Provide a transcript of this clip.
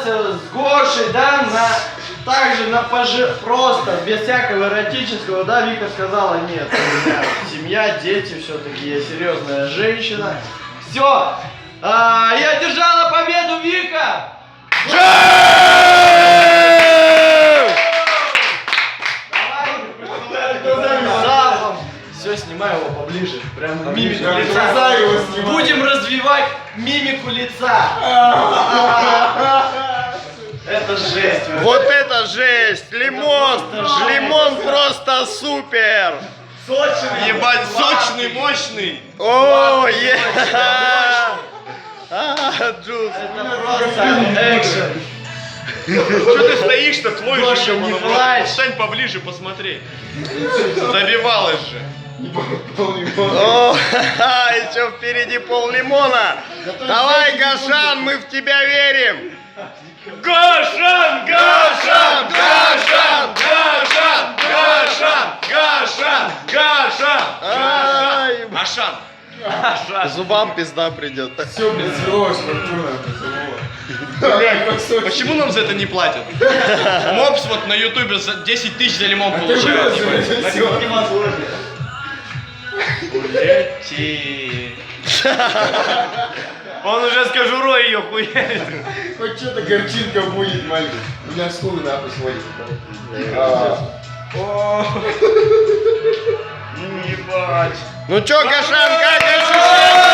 общался с Гошей, да, также на просто, без всякого эротического, да, Вика сказала, нет, у меня семья, дети, все-таки я серьезная женщина. Все, я держала победу, Вика! Все, снимаю его поближе. Прям мимику лица. Будем развивать мимику лица. Это жесть. Вот это жесть! Лимон! Лимон просто супер! Сочный. Ебать, сочный, мощный. О, джуз! Это просто экшен. Что ты стоишь-то, твой Гоша, же не ебаный в плачь. рот. Встань поближе, посмотри. Добивалась же. О, еще впереди пол лимона! Давай, Гошан, мы в тебя верим! Гошан! Гошан! Гошан! Гошан! Гошан! Гошан! Ай, Ашан! зубам пизда придет. Все, блядь, свелось, фортуна. Блядь, почему нам за это не платят? Мопс вот на ютубе за 10 тысяч за лимон получает. Улети. Он уже с кожурой ее хуярит. Хоть что-то горчинка будет, маленький. У меня скулы нахуй сводит. Ебать. Ну чё, Гошан, как ощущения?